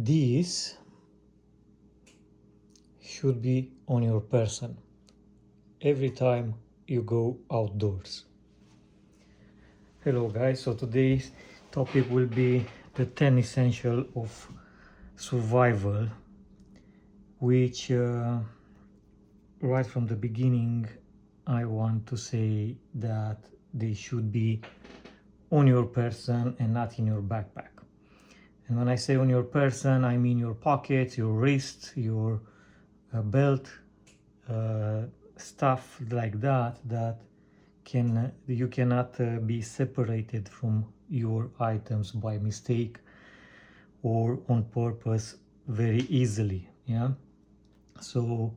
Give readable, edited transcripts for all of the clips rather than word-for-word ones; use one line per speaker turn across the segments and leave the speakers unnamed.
This should be on your person every time you go outdoors. Hello guys, so today's topic will be the 10 essentials of survival, which right from the beginning I want to say that they should be on your person and not in your backpack. And when I say on your person, I mean your pockets, your wrist, your belt, stuff like that you cannot be separated from your items by mistake or on purpose very easily. So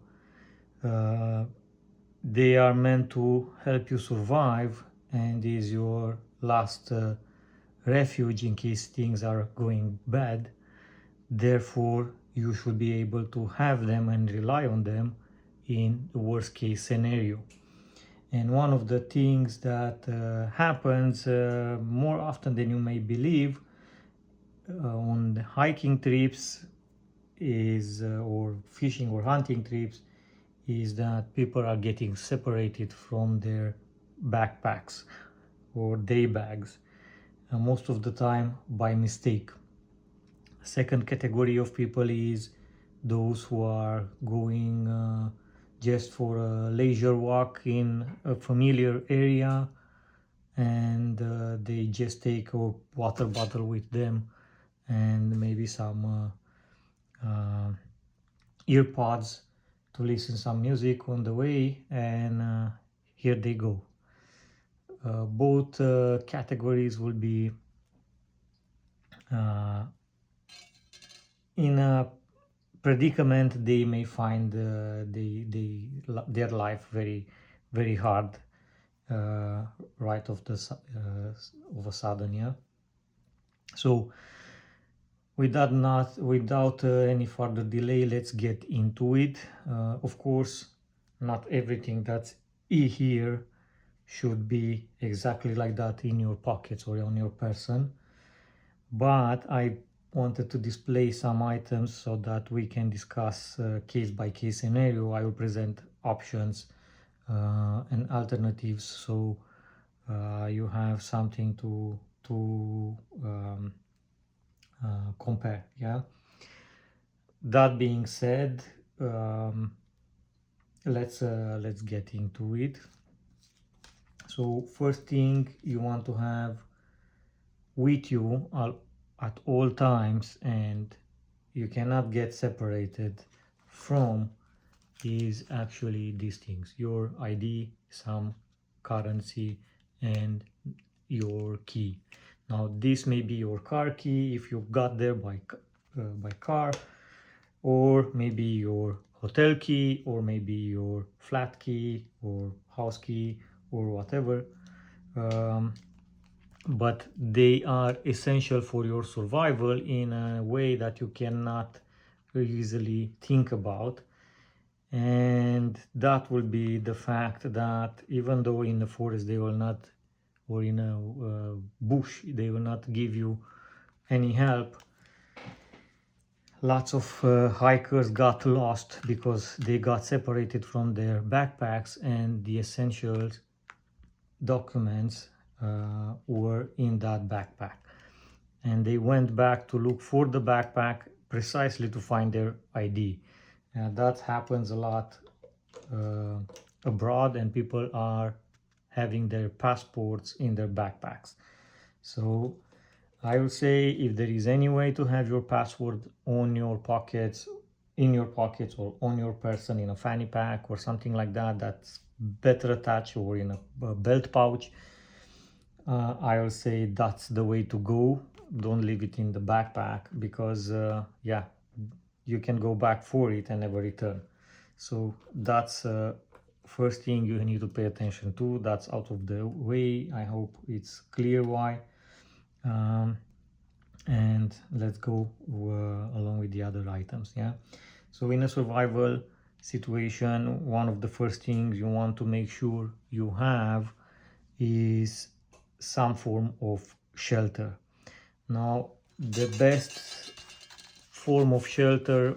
they are meant to help you survive and is your last refuge in case things are going bad. Therefore, you should be able to have them and rely on them in the worst case scenario. And one of the things that happens more often than you may believe on the hiking trips is or fishing or hunting trips is that people are getting separated from their backpacks or day bags, most of the time by mistake. Second category of people is those who are going just for a leisure walk in a familiar area, and they just take a water bottle with them and maybe some earpods to listen some music on the way, and here they go. Both categories will be in a predicament. They may find their life very hard right of a sudden. So without any further delay, let's get into it. Of course, not everything that's here should be exactly like that in your pockets or on your person, but I wanted to display some items so that we can discuss case by case scenario. I will present options and alternatives, so you have something to compare. That being said, let's get into it. So first thing you want to have with you at all times, and you cannot get separated from, is actually these things: your ID, some currency, and your key. Now this may be your car key if you got there by car, or maybe your hotel key, or maybe your flat key or house key or whatever. But they are essential for your survival in a way that you cannot easily think about. And that will be the fact that even though in the forest they will not, or in a bush they will not give you any help, lots of hikers got lost because they got separated from their backpacks and the essentials documents were in that backpack, and they went back to look for the backpack precisely to find their ID. And that happens a lot abroad, and people are having their passports in their backpacks. So I would say, if there is any way to have your passport on your pockets, in your pockets, or on your person in a fanny pack or something like that, that's better attached, or in a belt pouch, I will say that's the way to go. Don't leave it in the backpack, because you can go back for it and never return. So that's first thing you need to pay attention to. That's out of the way. I hope it's clear why. And let's go along with the other items. So in a survival situation, one of the first things you want to make sure you have is some form of shelter. Now, the best form of shelter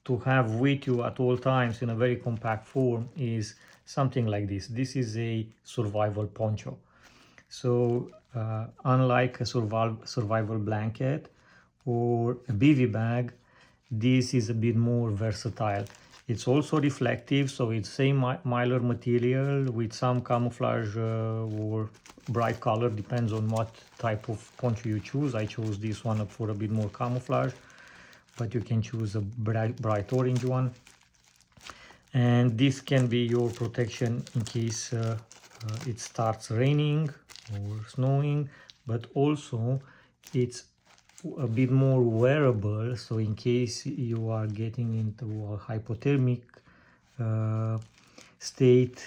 to have with you at all times in a very compact form is something like this. This is a survival poncho. So unlike a survival blanket or a bivy bag, this is a bit more versatile. It's also reflective, so it's same mylar material with some camouflage or bright color, depends on what type of poncho you choose. I chose this one for a bit more camouflage, but you can choose a bright orange one. And this can be your protection in case it starts raining or snowing, but also it's a bit more wearable, so in case you are getting into a hypothermic state,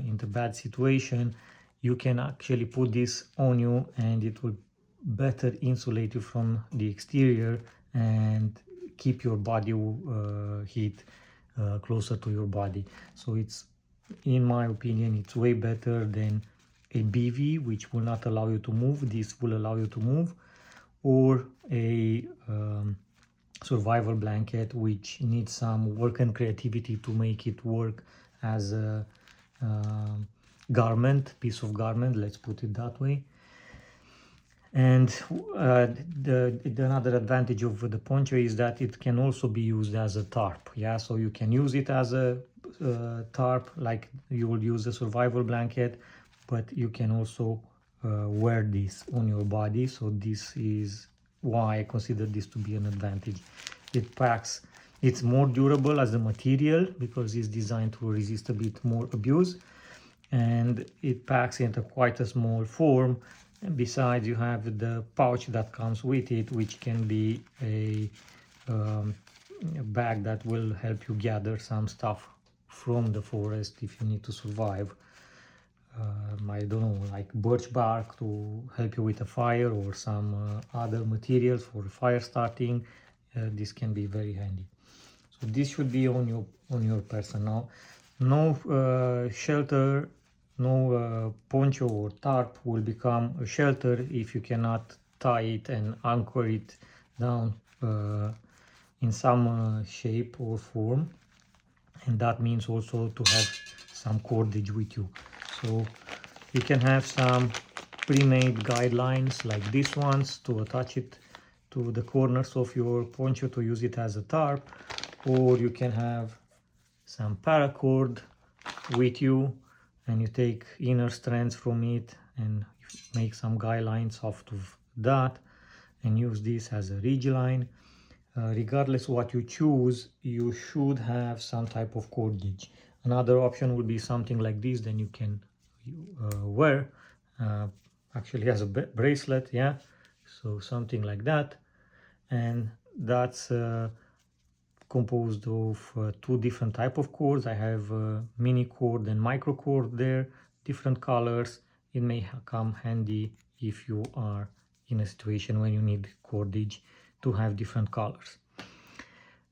into bad situation, you can actually put this on you and it will better insulate you from the exterior and keep your body heat closer to your body. So it's, in my opinion, it's way better than a BV, which will not allow you to move. This will allow you to move, or a survival blanket, which needs some work and creativity to make it work as a garment, piece of garment, let's put it that way. And another advantage of the poncho is that it can also be used as a tarp. Yeah, so you can use it as a tarp, like you will use a survival blanket, but you can also wear this on your body. So this is why I consider this to be an advantage. It packs, it's more durable as a material because it's designed to resist a bit more abuse, and it packs into quite a small form. And besides, you have the pouch that comes with it, which can be a bag that will help you gather some stuff from the forest if you need to survive. I don't know, like birch bark to help you with a fire, or some other materials for fire starting. This can be very handy. So this should be on your person. Now, no shelter, no poncho or tarp will become a shelter if you cannot tie it and anchor it down in some shape or form, and that means also to have some cordage with you. So you can have some pre-made guidelines like these ones to attach it to the corners of your poncho to use it as a tarp, or you can have some paracord with you and you take inner strands from it and make some guidelines off of that and use this as a ridge line. Regardless what you choose, you should have some type of cordage. Another option would be something like this, then you can wear actually as a bracelet, yeah, so something like that. And that's composed of two different type of cords. I have mini cord and micro cord there, different colors. It may come handy if you are in a situation when you need cordage to have different colors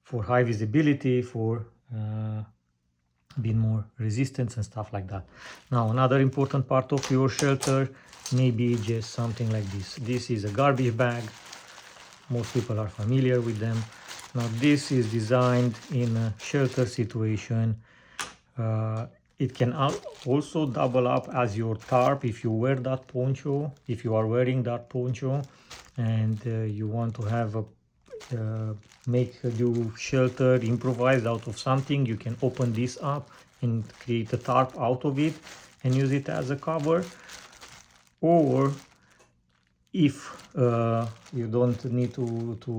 for high visibility, for a bit more resistance and stuff like that. Now, another important part of your shelter may be just something like this. This is a garbage bag. Most people are familiar with them. Now, this is designed in a shelter situation. It can also double up as your tarp if you wear that poncho, if you are wearing that poncho and you want to have a make your shelter improvised out of something. You can open this up and create a tarp out of it and use it as a cover. Or if you don't need to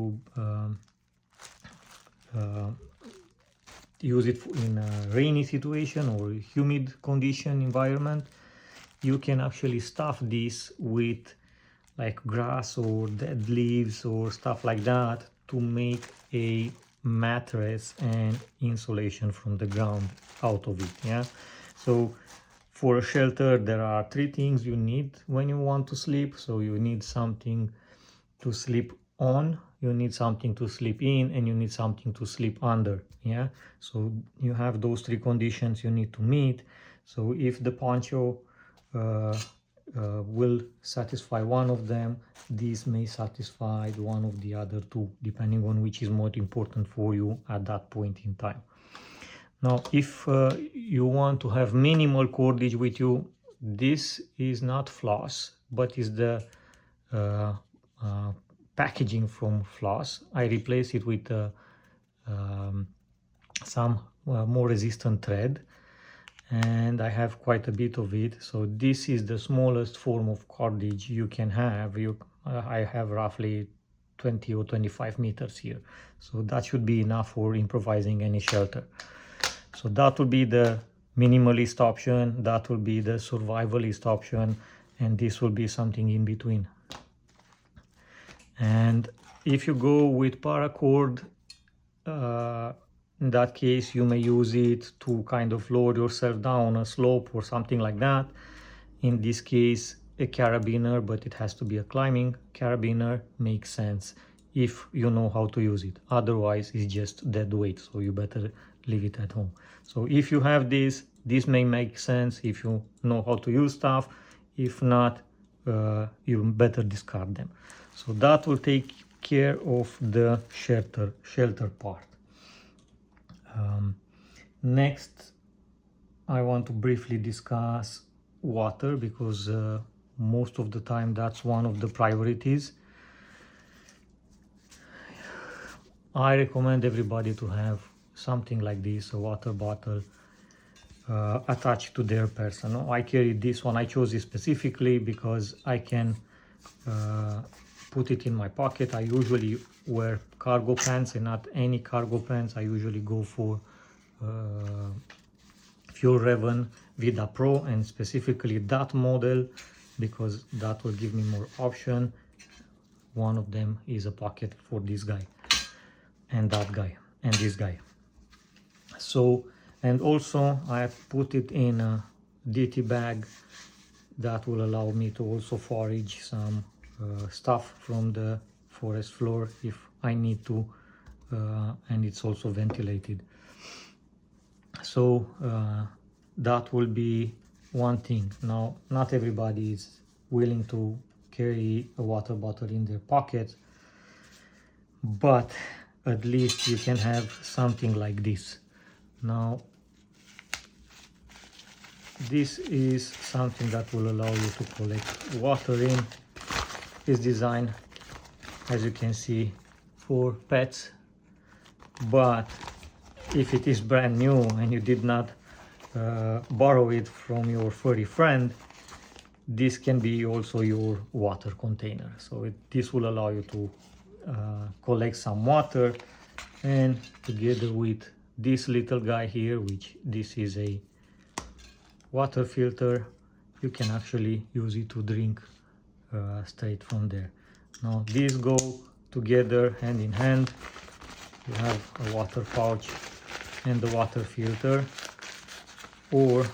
use it in a rainy situation or humid condition environment, you can actually stuff this with like grass or dead leaves or stuff like that to make a mattress and insulation from the ground out of it. Yeah, so for a shelter there are three things you need when you want to sleep. So you need something to sleep on, you need something to sleep in, and you need something to sleep under. Yeah, so you have those three conditions you need to meet. So if the poncho will satisfy one of them. This may satisfy one of the other two, depending on which is more important for you at that point in time. Now, if you want to have minimal cordage with you, this is not floss, but is the uh, packaging from floss. I replace it with some more resistant thread, and I have quite a bit of it. So this is the smallest form of cordage you can have. I have roughly 20 or 25 meters here, so that should be enough for improvising any shelter. So that will be the minimalist option, that will be the survivalist option, and this will be something in between. And if you go with paracord, in that case you may use it to kind of lower yourself down a slope or something like that. In this case, a carabiner, but it has to be a climbing carabiner, makes sense if you know how to use it. Otherwise it's just dead weight, so you better leave it at home. So if you have this may make sense if you know how to use stuff. If not, you better discard them. So that will take care of the shelter part. Next, I want to briefly discuss water, because most of the time that's one of the priorities. I recommend everybody to have something like this, a water bottle attached to their person. I carry this one. I chose it specifically because I can put it in my pocket. I usually wear cargo pants, and not any cargo pants. I usually go for Fjallraven Vida Pro, and specifically that model, because that will give me more option. One of them is a pocket for this guy and that guy and this guy. So, and also I put it in a DT bag that will allow me to also forage some stuff from the forest floor if I need to, and it's also ventilated. So that will be one thing. Now, not everybody is willing to carry a water bottle in their pocket, but at least you can have something like this. Now, this is something that will allow you to collect water in. It's designed, as you can see, for pets, but if it is brand new and you did not borrow it from your furry friend, this can be also your water container. So this will allow you to collect some water, and together with this little guy here, which this is a water filter, you can actually use it to drink straight from there. Now these go together hand in hand. You have a water pouch and the water filter, or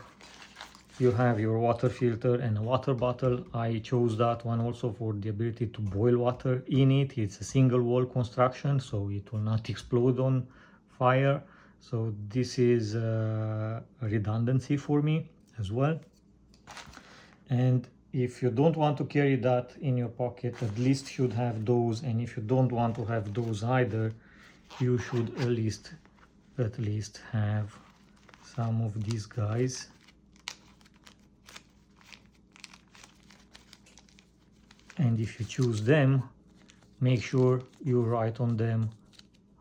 you have your water filter and a water bottle. I chose that one also for the ability to boil water in it. It's a single wall construction, so it will not explode on fire. So this is a redundancy for me as well. And if you don't want to carry that in your pocket, at least should have those. And if you don't want to have those either, you should at least have some of these guys. And if you choose them, make sure you write on them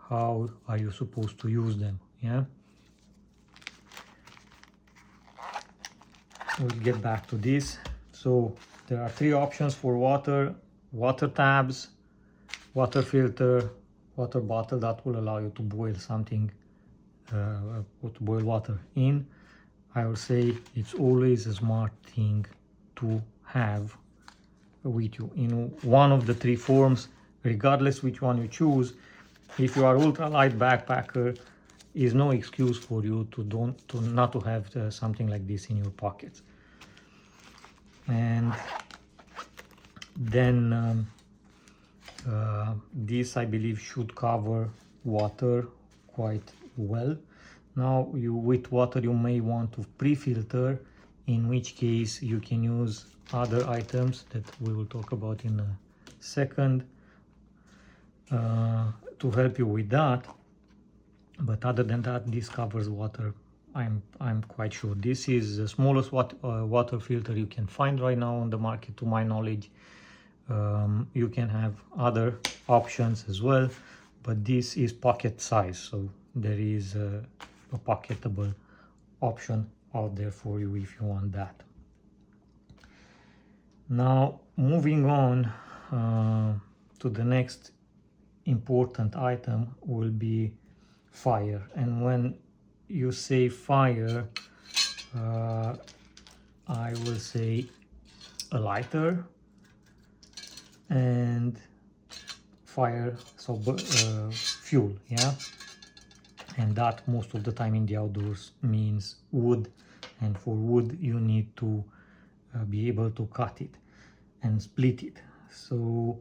how are you supposed to use them. Yeah, we'll get back to this. So there are three options for water: water tabs, water filter, water bottle that will allow you to boil something, to boil water in. I will say it's always a smart thing to have with you in one of the three forms, regardless which one you choose. If you are ultralight backpacker, is no excuse for you to not to have something like this in your pockets. And then this, I believe, should cover water quite well. Now, with water you may want to pre-filter. in which case you can use other items that we will talk about in a second to help you with that. But other than that, this covers water. I'm quite sure. This is the smallest water filter you can find right now on the market, to my knowledge. You can have other options as well, but this is pocket size, so there is a pocketable option out there for you if you want that. Now moving on to the next important item will be fire. And when you say fire, I will say a lighter and fire, so fuel, yeah. And that most of the time in the outdoors means wood, and for wood you need to be able to cut it and split it. So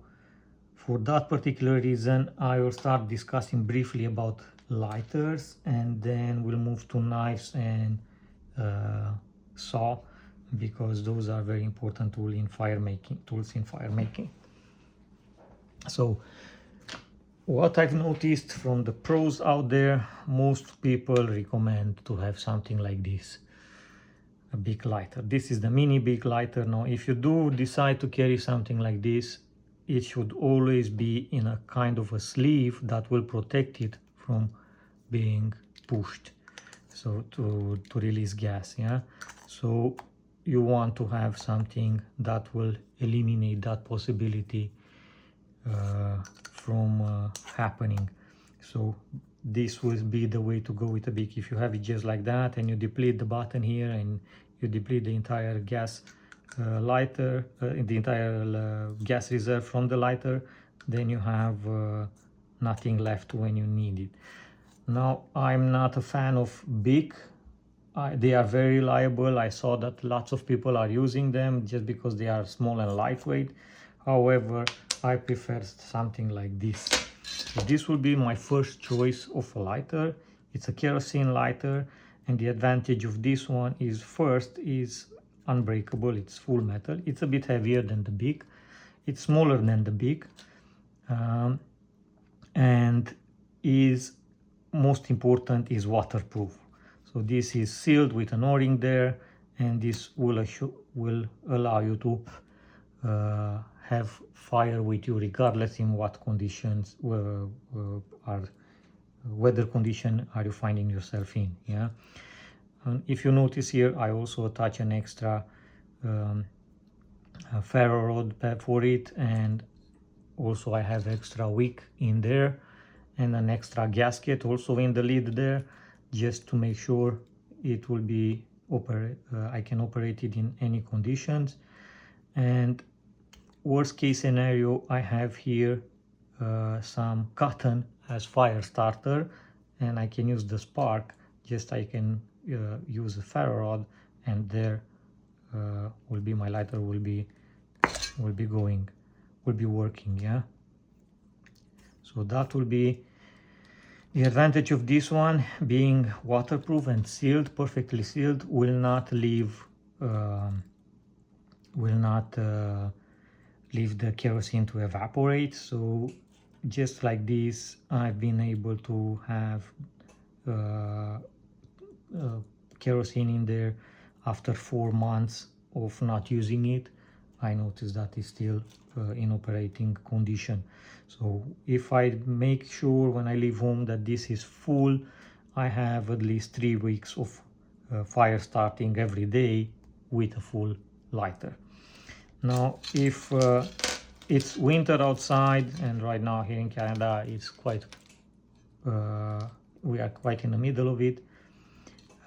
for that particular reason I will start discussing briefly about lighters, and then we'll move to knives and saw, because those are very important tools in fire making. So what I've noticed from the pros out there, most people recommend to have something like this, a big lighter. This is the mini big lighter. Now if you do decide to carry something like this, it should always be in a kind of a sleeve that will protect it from being pushed, so to release gas, yeah. So you want to have something that will eliminate that possibility from happening. So this will be the way to go with a big. If you have it just like that and you deplete the button here and you deplete the entire gas lighter, the entire gas reserve from the lighter, then you have nothing left when you need it. Now I'm not a fan of big. They are very reliable. I saw that lots of people are using them just because they are small and lightweight. However, I prefer something like this. So this will be my first choice of a lighter. It's a kerosene lighter, and the advantage of this one is, first, is unbreakable. It's full metal. It's a bit heavier than the big. It's smaller than the big, and is, most important, is waterproof. So this is sealed with an O-ring there, and this will allow you to have fire with you regardless in what conditions weather condition are you finding yourself in, yeah. And if you notice here, I also attach an extra ferro rod for it, and also I have extra wick in there and an extra gasket also in the lid there, just to make sure it will be I can operate it in any conditions. And worst case scenario, I have here some cotton as fire starter, and I can use the spark. Just I can use a ferro rod, and there will be my lighter will be working, yeah. So that will be the advantage of this one, being waterproof and sealed, perfectly sealed, will not leave the kerosene to evaporate. So just like this, I've been able to have kerosene in there after 4 months of not using it. I noticed that it's still in operating condition. So if I make sure when I leave home that this is full, I have at least 3 weeks of fire starting every day with a full lighter. Now if it's winter outside, and right now here in Canada it's quite we are quite in the middle of it,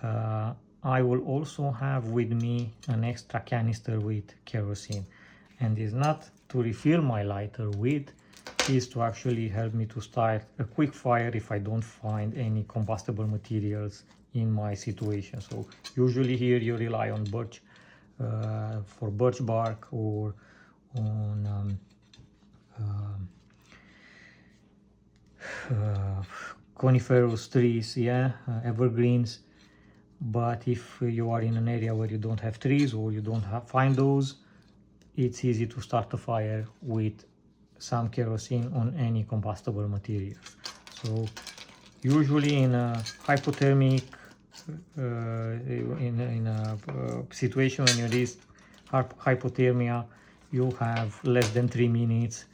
I will also have with me an extra canister with kerosene, and it's not to refill my lighter with, is to actually help me to start a quick fire if I don't find any combustible materials in my situation. So usually here you rely on birch for birch bark, or on coniferous trees, yeah, evergreens, but if you are in an area where you don't have trees or you don't find those, it's easy to start a fire with some kerosene on any combustible material. So usually in a hypothermic in a situation when you reach hypothermia, you have less than 3 minutes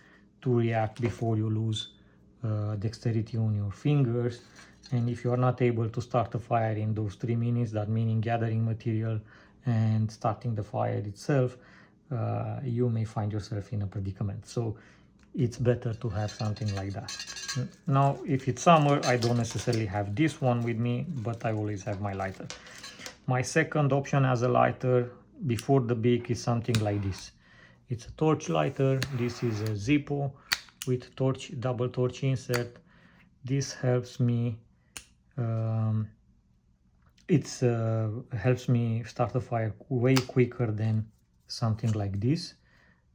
to react before you lose dexterity on your fingers. And if you are not able to start a fire in those 3 minutes, that meaning gathering material and starting the fire itself, you may find yourself in a predicament. So it's better to have something like that. Now, if it's summer, I don't necessarily have this one with me, but I always have my lighter. My second option as a lighter before the beak is something like this. It's a torch lighter. This is a Zippo with double torch insert. This helps me helps me start a fire way quicker than something like this,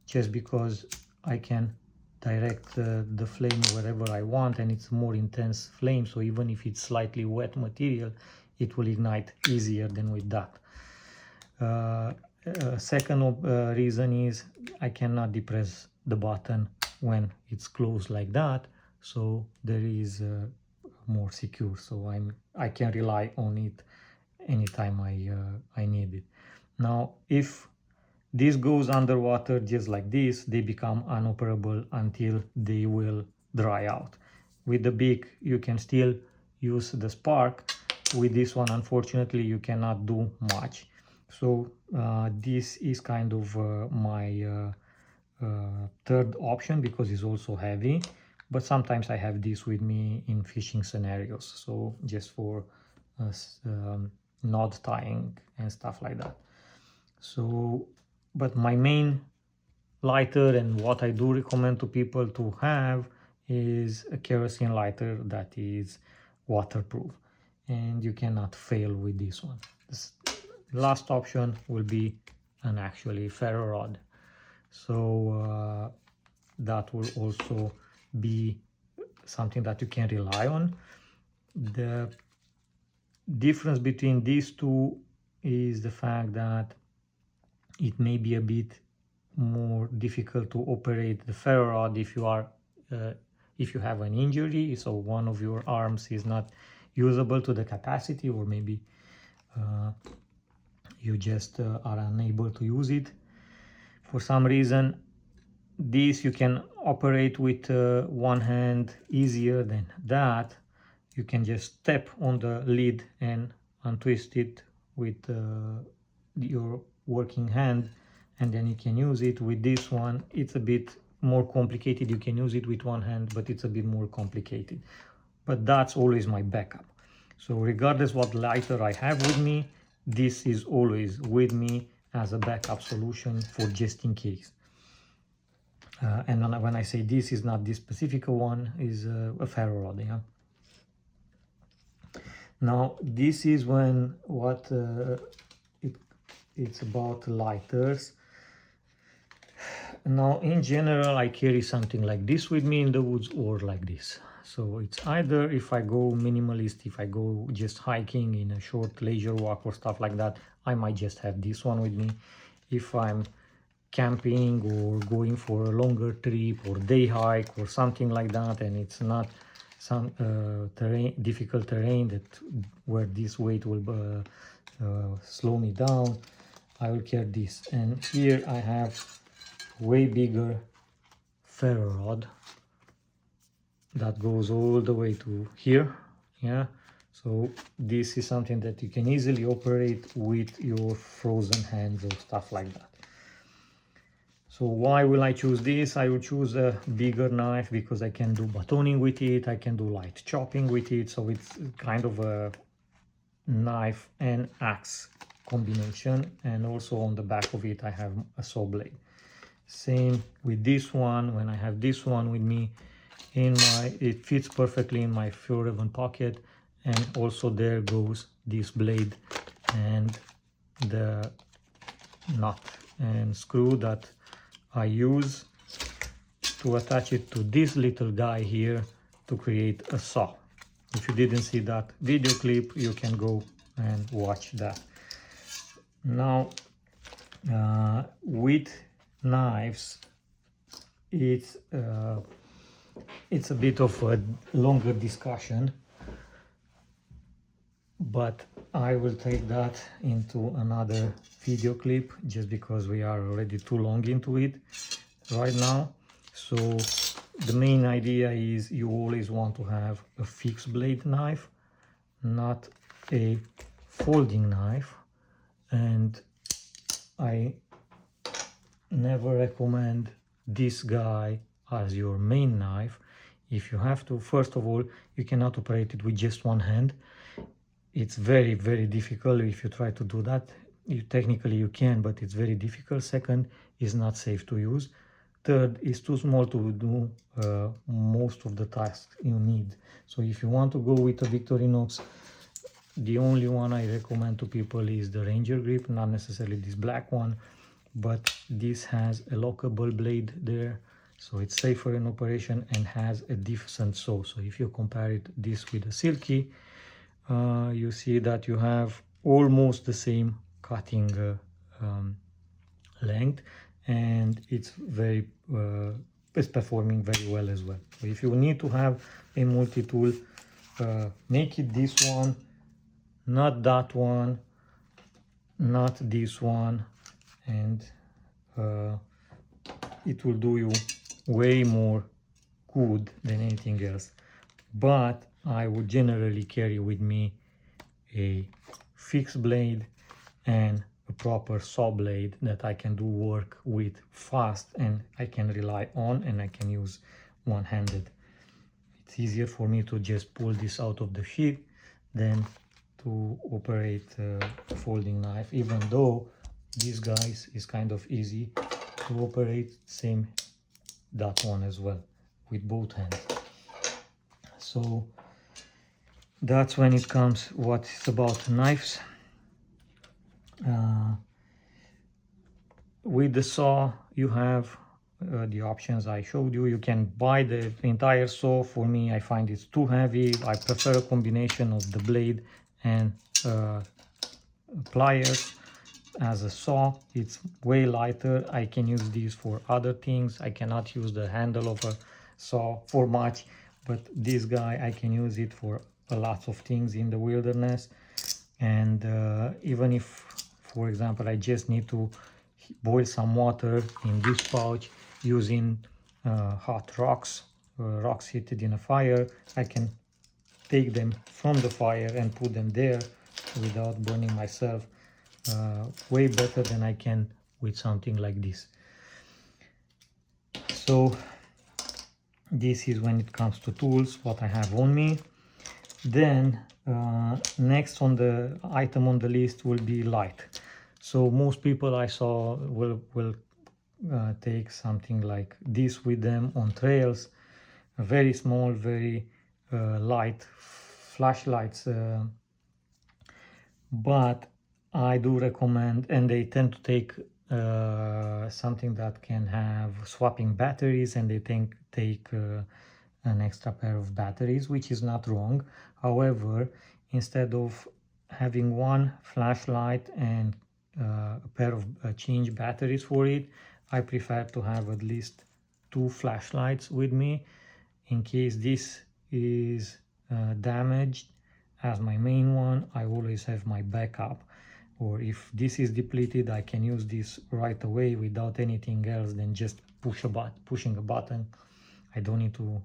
just because I can direct the flame wherever I want, and it's a more intense flame, so even if it's slightly wet material, it will ignite easier than with that. Second reason is I cannot depress the button when it's closed like that, so there is more secure, so I can rely on it anytime I need it. Now, if this goes underwater just like this, they become inoperable until they will dry out. With the beak, you can still use the spark. With this one, unfortunately, you cannot do much. So this is kind of my third option, because it's also heavy. But sometimes I have this with me in fishing scenarios, so just for knot tying and stuff like that. So, but my main lighter and what I do recommend to people to have is a kerosene lighter that is waterproof, and you cannot fail with this one. This last option will be an actually ferro rod, so that will also be something that you can rely on. The difference between these two is the fact that it may be a bit more difficult to operate the ferro rod if you have an injury, so one of your arms is not usable to the capacity, or maybe you just are unable to use it for some reason. This you can operate with one hand easier than that. You can just step on the lid and untwist it with your working hand, and then you can use it. With this one, it's a bit more complicated. You can use it with one hand, but it's a bit more complicated. But that's always my backup. So regardless what lighter I have with me, this is always with me as a backup solution for just in case. And when I say this is not this specific one, is a ferro rod, yeah. Now this is when it's about lighters. Now in general I carry something like this with me in the woods, or like this. So it's either, if I go minimalist, if I go just hiking in a short leisure walk or stuff like that, I might just have this one with me. If I'm camping or going for a longer trip or day hike or something like that, and it's not some difficult terrain where this weight will slow me down, I will carry this. And here I have way bigger ferro rod that goes all the way to here, yeah. So this is something that you can easily operate with your frozen hands or stuff like that. So why will I choose this? I will choose a bigger knife because I can do batoning with it, I can do light chopping with it, so it's kind of a knife and axe combination. And also on the back of it I have a saw blade. Same with this one. When I have this one with me, it fits perfectly in my Fjordevon pocket, and also there goes this blade and the nut and screw that I use to attach it to this little guy here to create a saw. If you didn't see that video clip, you can go and watch that. Now with knives, it's a bit of a longer discussion, but I will take that into another video clip, just because we are already too long into it right now. So the main idea is you always want to have a fixed blade knife, not a folding knife, and I never recommend this guy as your main knife. If you have to, first of all, you cannot operate it with just one hand. It's very, very difficult if you try to do that. Technically you can, but it's very difficult. Second, it's not safe to use. Third, it's too small to do most of the tasks you need. So if you want to go with a Victorinox, the only one I recommend to people is the Ranger grip, not necessarily this black one, but this has a lockable blade there, so it's safer in operation and has a decent saw. So if you compare this with a Silky, you see that you have almost the same cutting length, and it's performing very well as well. So if you need to have a multi-tool, make it this one, not that one, not this one, and it will do you way more good than anything else. But I would generally carry with me a fixed blade and a proper saw blade that I can do work with fast and I can rely on, and I can use one-handed. It's easier for me to just pull this out of the sheath than to operate a folding knife, even though this guys is kind of easy to operate. Same that one as well, with both hands. So that's when it comes what is about knives. With the saw you have the options I showed you. You can buy the entire saw. For me, I find it's too heavy. I prefer a combination of the blade and pliers. As a saw, it's way lighter. I can use these for other things. I cannot use the handle of a saw for much, but this guy, I can use it for a lot of things in the wilderness. And even if, for example, I just need to boil some water in this pouch using hot rocks, rocks heated in a fire, I can take them from the fire and put them there without burning myself, way better than I can with something like this. So this is when it comes to tools, what I have on me. Then next on the item on the list will be light. So most people I saw will take something like this with them on trails, very small, very light flashlights, but I do recommend, and they tend to take something that can have swapping batteries, and they take an extra pair of batteries, which is not wrong. However, instead of having one flashlight and a pair of change batteries for it, I prefer to have at least 2 flashlights with me in case this is damaged. As my main one, I always have my backup, or if this is depleted, I can use this right away without anything else than just pushing a button. I don't need to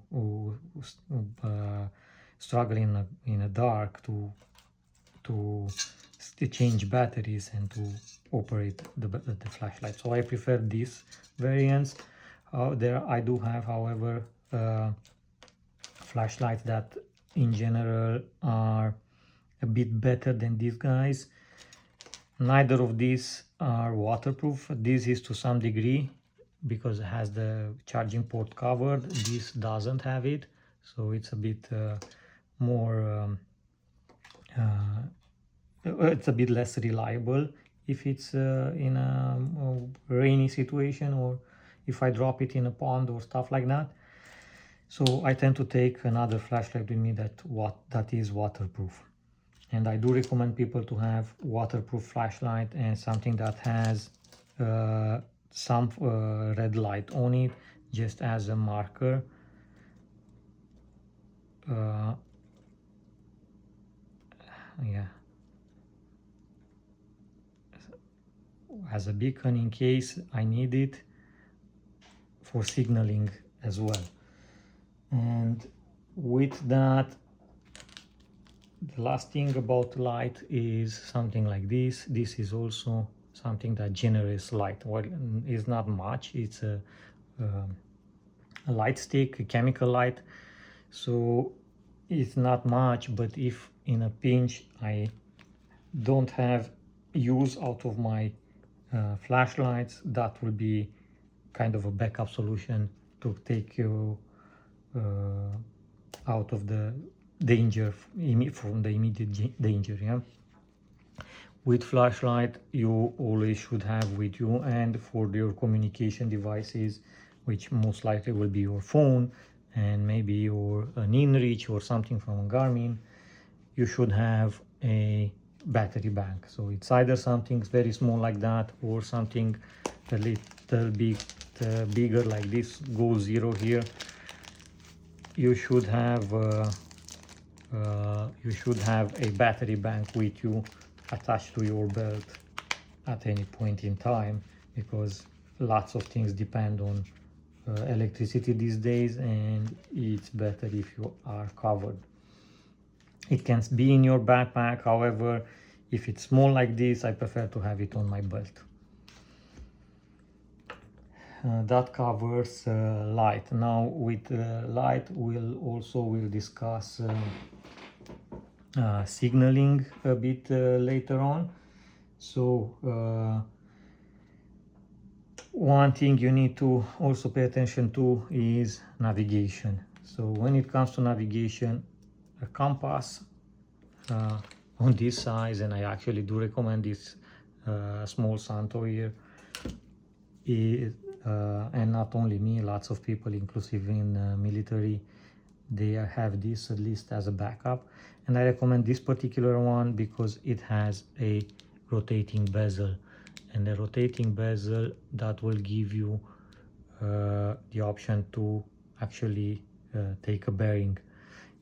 struggle in a dark to change batteries and to operate the flashlight. So I prefer these variants. There I do have, however, flashlights that in general are a bit better than these guys. Neither of these are waterproof. This is to some degree because it has the charging port covered. This doesn't have it, so it's a bit more it's a bit less reliable if it's in a rainy situation, or if I drop it in a pond or stuff like that. So I tend to take another flashlight with me that is waterproof. And I do recommend people to have waterproof flashlight and something that has some red light on it, just as a marker. Yeah, as a beacon in case I need it for signaling as well. And with that, the last thing about light is something like this. This is also something that generates light. Well, it's not much. It's a light stick, a chemical light. So it's not much, but if in a pinch I don't have use out of my flashlights, that will be kind of a backup solution to take you out of the danger, from the immediate danger. Yeah, with flashlight you always should have with you, and for your communication devices, which most likely will be your phone and maybe your an InReach or something from Garmin, you should have a battery bank. So it's either something very small like that or something a little bit bigger like this, Go Zero here. You should have a battery bank with you attached to your belt at any point in time, because lots of things depend on electricity these days, and it's better if you are covered. It can be in your backpack, however, if it's small like this, I prefer to have it on my belt. That covers light. Now with light we'll discuss signaling a bit later on. So one thing you need to also pay attention to is navigation. So when it comes to navigation, a compass on this size, and I actually do recommend this small Santo here, and not only me, lots of people, inclusive in military, they have this at least as a backup. And I recommend this particular one because it has a rotating bezel, and the rotating bezel that will give you the option to actually take a bearing,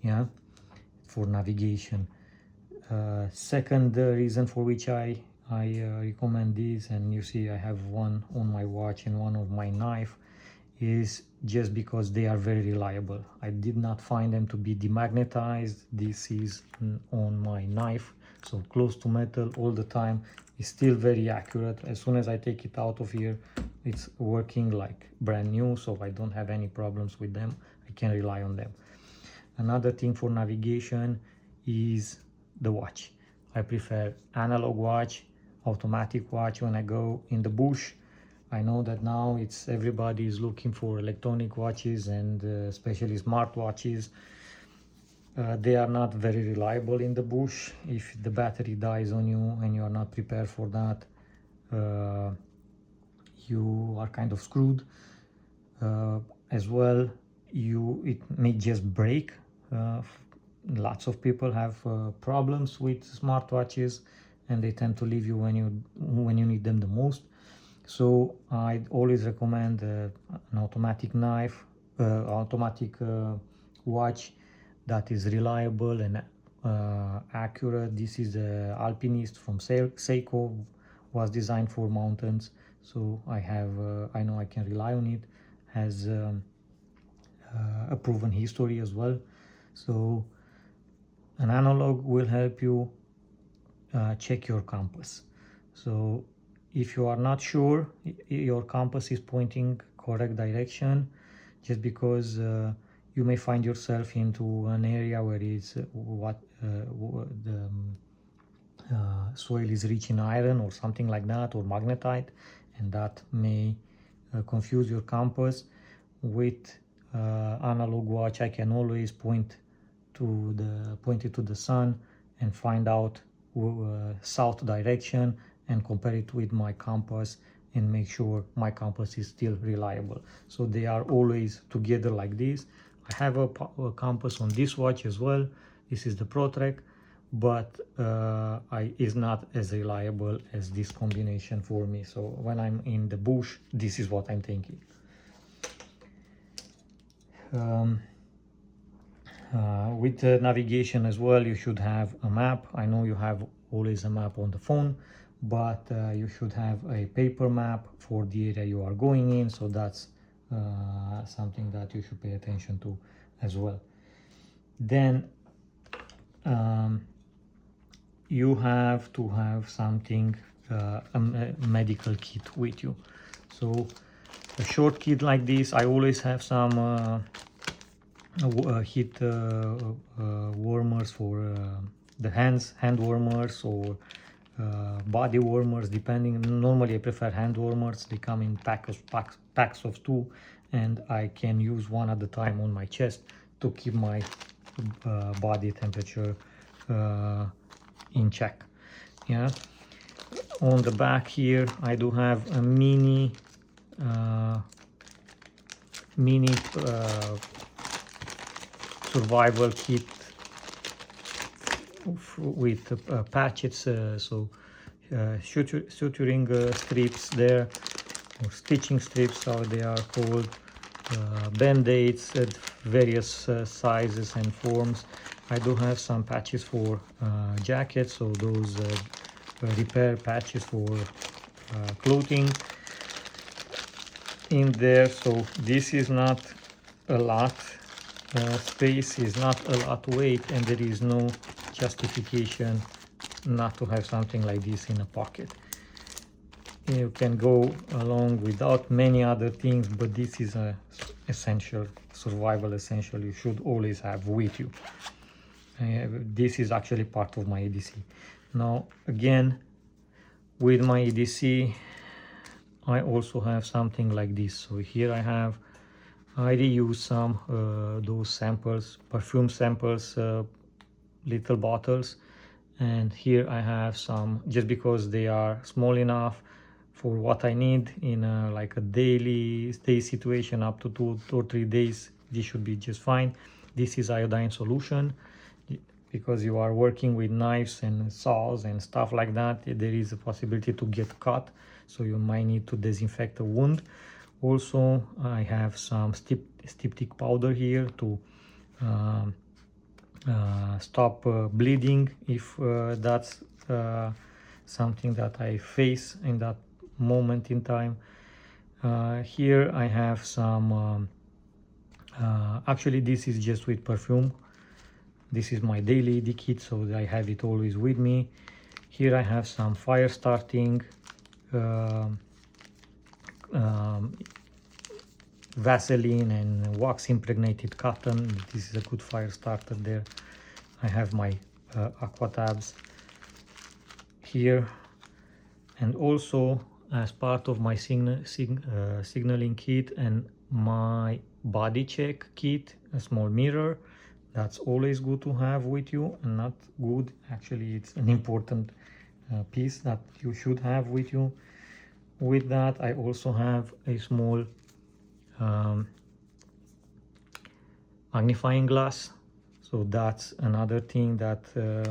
yeah, for navigation. Second reason for which I recommend these, and you see I have one on my watch and one on my knife, is just because they are very reliable. I did not find them to be demagnetized. This is on my knife, so close to metal all the time. It's still very accurate. As soon as I take it out of here, it's working like brand new, so I don't have any problems with them. I can rely on them. Another thing for navigation is the watch. I prefer analog watch, automatic watch when I go in the bush. I know that now everybody is looking for electronic watches, and especially smart watches. They are not very reliable in the bush. If the battery dies on you and you are not prepared for that, you are kind of screwed. As well, it may just break. Lots of people have problems with smartwatches, and they tend to leave you when you need them the most. So I always recommend an automatic watch that is reliable and accurate. This is the Alpinist from Seiko, was designed for mountains, so I know I can rely on it. Has a proven history as well. So an analog will help you check your compass. So if you are not sure your compass is pointing correct direction, just because you may find yourself into an area where the soil is rich in iron or something like that, or magnetite, and that may confuse your compass. With analog watch, I can always point it to the sun and find out south direction and compare it with my compass and make sure my compass is still reliable. So they are always together like this. I have a compass on this watch as well. This is the ProTrek, but is not as reliable as this combination for me. So when I'm in the bush, this is what I'm thinking. With navigation as well, you should have a map. I know you have always a map on the phone, but you should have a paper map for the area you are going in. So that's something that you should pay attention to as well. Then you have to have something, a medical kit with you. So a short kit like this, I always have some heat warmers for the hands, hand warmers, or body warmers, depending. Normally I prefer hand warmers. They come in packs of 2, and I can use one at a time on my chest to keep my body temperature in check. Yeah. On the back here I do have a mini survival kit with patches, so suturing strips there, or stitching strips, how they are called, band-aids at various sizes and forms. I do have some patches for jackets, so those repair patches for clothing in there. So this is not a lot space, is not a lot weight, and there is no justification not to have something like this in a pocket. You can go along without many other things, but this is a essential, survival essential you should always have with you. This is actually part of my EDC. Now again, with my EDC I also have something like this. So here I reuse some those samples, perfume samples, little bottles, and here I have some, just because they are small enough for what I need in like a daily stay situation, up to 2 or 3 days. This should be just fine. This is iodine solution, because you are working with knives and saws and stuff like that. There is a possibility to get cut, so you might need to disinfect a wound. Also I have some styptic powder here to stop bleeding, if that's something that I face in that moment in time. Here I have some actually this is just with perfume. This is my daily ED kit, so I have it always with me. Here I have some fire starting Vaseline and wax impregnated cotton. This is a good fire starter there. I have my aqua tabs here, and also as part of my signaling kit and my body check kit, a small mirror. That's always good to have with you, and not good, actually it's an important piece that you should have with you. With that I also have a small magnifying glass. So that's another thing that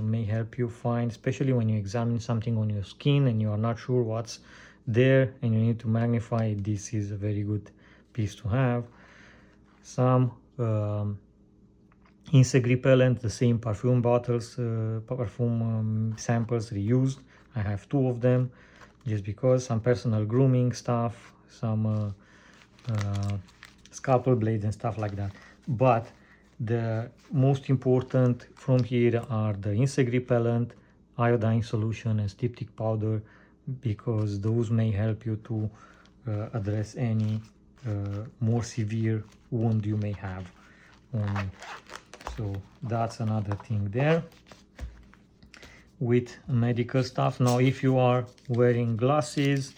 may help you find, especially when you examine something on your skin and you are not sure what's there and you need to magnify it. This is a very good piece to have. Some insect repellent, the same perfume bottles, perfume samples reused. I have 2 of them, just because. Some personal grooming stuff, some scalpel blades and stuff like that. But the most important from here are the insect repellent, iodine solution, and styptic powder, because those may help you to address any more severe wound you may have on you. So that's another thing there with medical stuff. Now if you are wearing glasses,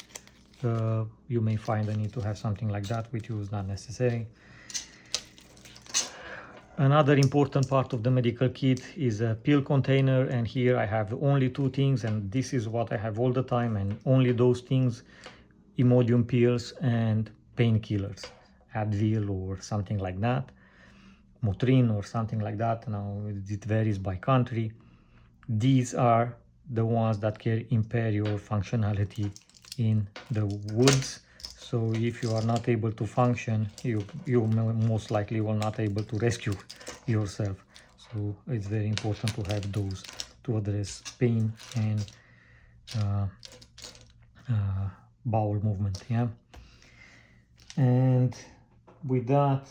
you may find the need to have something like that with you. Is not necessary. Another important part of the medical kit is a pill container, and here I have only 2 things, and this is what I have all the time, and only those things: Imodium pills and painkillers, Advil or something like that, Motrin or something like that. Now it varies by country. these are the ones that can impair your functionality in the woods. So if you are not able to function, you most likely will not able to rescue yourself. So it's very important to have those to address pain and bowel movement. Yeah, and with that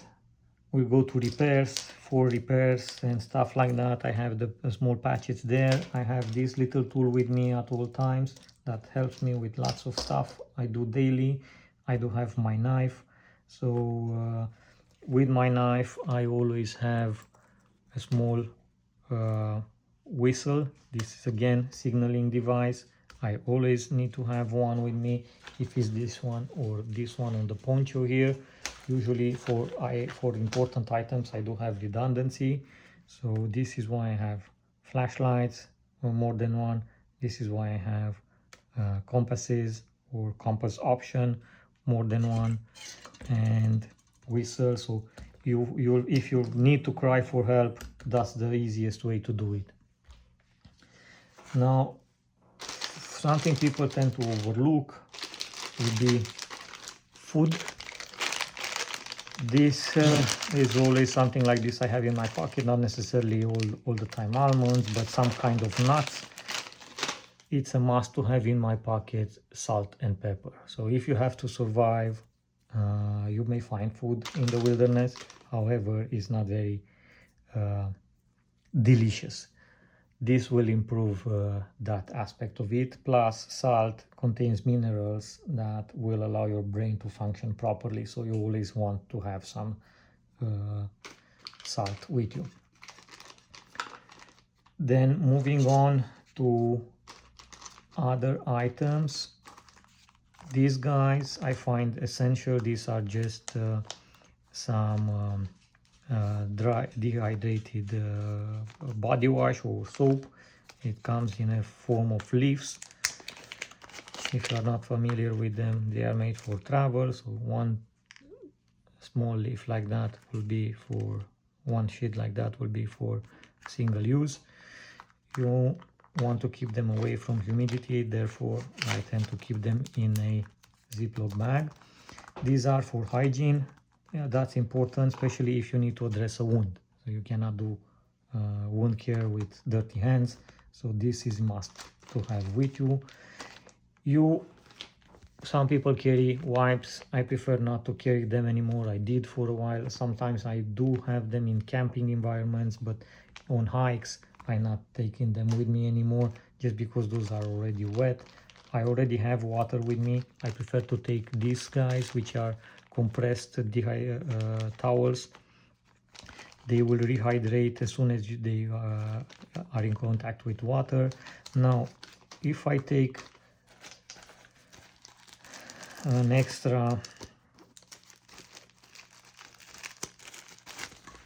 we go to repairs. For repairs and stuff like that, I have the small patches there. I have this little tool with me at all times that helps me with lots of stuff I do daily. I do have my knife, so with my knife I always have a small whistle. This is again signaling device. I always need to have one with me, if it's this one or this one on the poncho here. Usually for important items I do have redundancy, so this is why I have flashlights or more than one. This is why I have compasses or compass option, more than one, and whistle. So if you need to cry for help, that's the easiest way to do it. Now, something people tend to overlook would be food. This is always something like this I have in my pocket, not necessarily all the time almonds, but some kind of nuts. It's a must to have in my pocket salt and pepper. So if you have to survive, you may find food in the wilderness, however, it's not very delicious. This will improve that aspect of it. Plus, salt contains minerals that will allow your brain to function properly, so you always want to have some salt with you. Then moving on to other items, these guys I find essential. These are just some dry dehydrated body wash or soap. It comes in a form of leaves. If you are not familiar with them, they are made for travel. So one small leaf like that will be for one sheet, like that will be for single use. You want to keep them away from humidity, therefore I tend to keep them in a Ziploc bag. These are for hygiene. Yeah, that's important, especially if you need to address a wound. So you cannot do wound care with dirty hands. So this is must to have with you. Some people carry wipes. I prefer not to carry them anymore. I did for a while. Sometimes I do have them in camping environments, but on hikes I'm not taking them with me anymore, just because those are already wet. I already have water with me. I prefer to take these guys, which are compressed towels. They will rehydrate as soon as they are in contact with water. Now, if I take an extra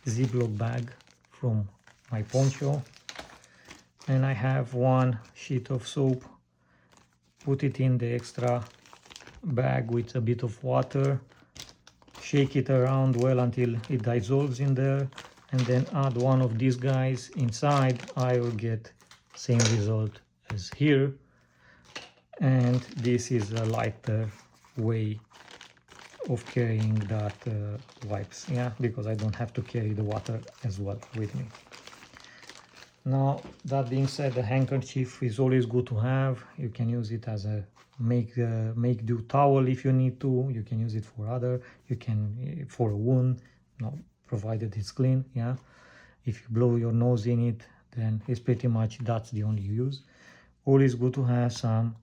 Ziploc bag from my poncho, and I have one sheet of soap, put it in the extra bag with a bit of water, shake it around well until it dissolves in there, and then add one of these guys inside. I will get same result as here, and this is a lighter way of carrying that wipes, yeah, because I don't have to carry the water as well with me. Now, that being said, the handkerchief is always good to have. You can use it as a make do towel if you need to. You can use it for other, you can for a wound, no, provided it's clean. Yeah, if you blow your nose in it, then it's pretty much that's the only use. Always good to have some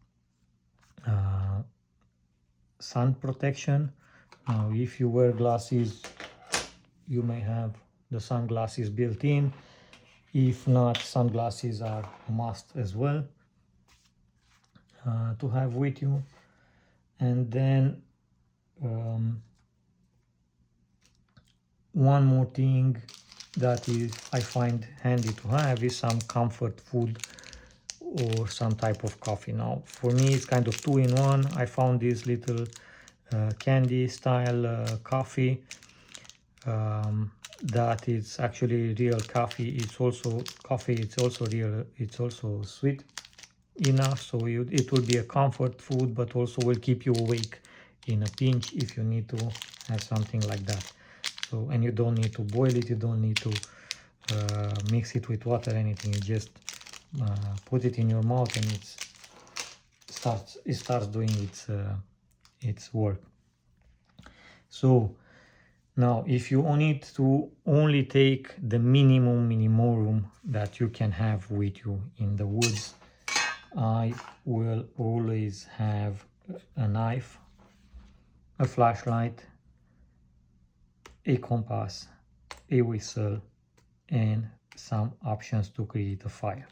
sun protection. Now, if you wear glasses, you may have the sunglasses built in. If not, sunglasses are a must as well to have with you. And then one more thing that is I find handy to have is some comfort food or some type of coffee. Now, for me, it's kind of 2-in-1. I found this little candy style coffee. that it's actually real coffee. It's also coffee. It's also real. It's also sweet enough, so it will be a comfort food, but also will keep you awake in a pinch if you need to have something like that. So, and you don't need to boil it. You don't need to mix it with water, anything. You just put it in your mouth and it starts doing its work. So now, if you need to only take the minimorum that you can have with you in the woods, I will always have a knife, a flashlight, a compass, a whistle, and some options to create a fire.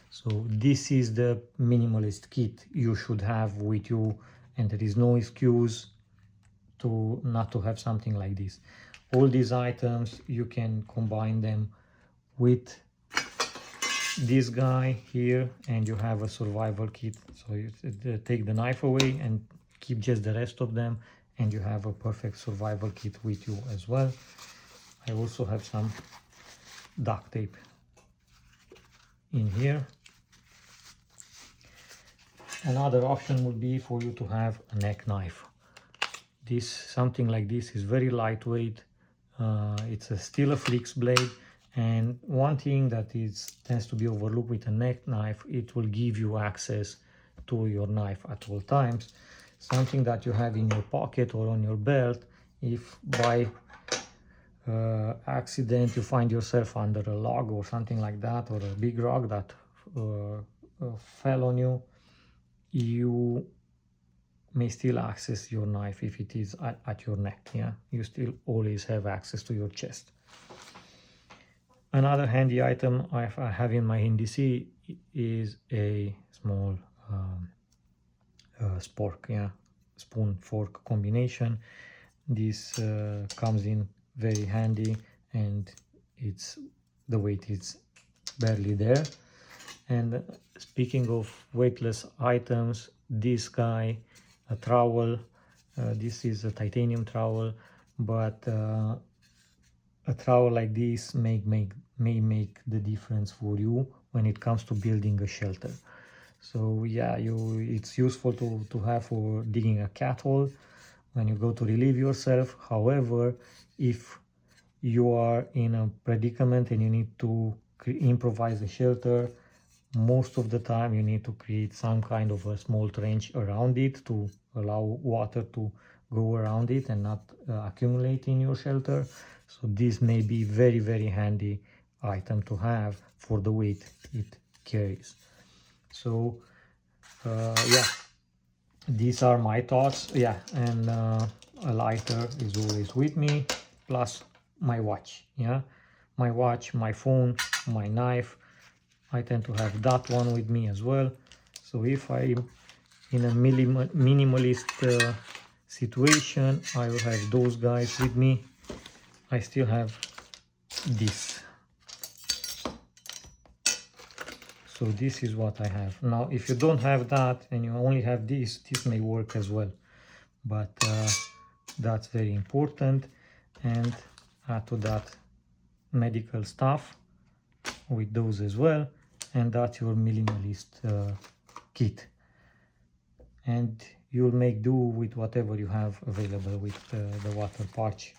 So this is the minimalist kit you should have with you, and there is no excuse to not to have something like this. All these items, you can combine them with this guy here, and you have a survival kit. So you take the knife away and keep just the rest of them, and you have a perfect survival kit with you as well. I also have some duct tape in here. Another option would be for you to have a neck knife. Something like this is very lightweight. It's still a flix blade, and one thing that tends to be overlooked with a neck knife, it will give you access to your knife at all times. Something that you have in your pocket or on your belt, if by accident you find yourself under a log or something like that, or a big rock that fell on you, you may still access your knife if it is at your neck. Yeah, you still always have access to your chest. Another handy item I have in my NDC is a small spork, yeah, spoon fork combination. This comes in very handy, and the weight is barely there. And speaking of weightless items, this guy, a trowel, this is a titanium trowel, but a trowel like this may make the difference for you when it comes to building a shelter. So yeah, it's useful to have for digging a cat hole when you go to relieve yourself. However, if you are in a predicament and you need to improvise a shelter, most of the time you need to create some kind of a small trench around it to allow water to go around it and not accumulate in your shelter. So this may be very, very handy item to have for the weight it carries. So yeah, these are my thoughts. Yeah, and a lighter is always with me, plus my watch. Yeah, my watch, my phone, my knife. I tend to have that one with me as well. So if I'm in a minimalist situation, I will have those guys with me. I still have this. So this is what I have. Now, if you don't have that and you only have this may work as well. But that's very important. And add to that medical stuff with those as well. And that's your minimalist kit. And you'll make do with whatever you have available with the water pouch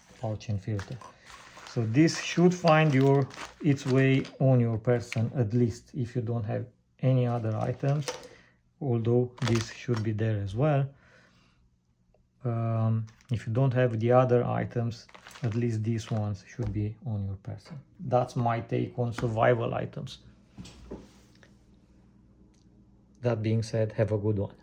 and filter. So this should find its way on your person, at least if you don't have any other items, although this should be there as well. If you don't have the other items, at least these ones should be on your person. That's my take on survival items. That being said, have a good one.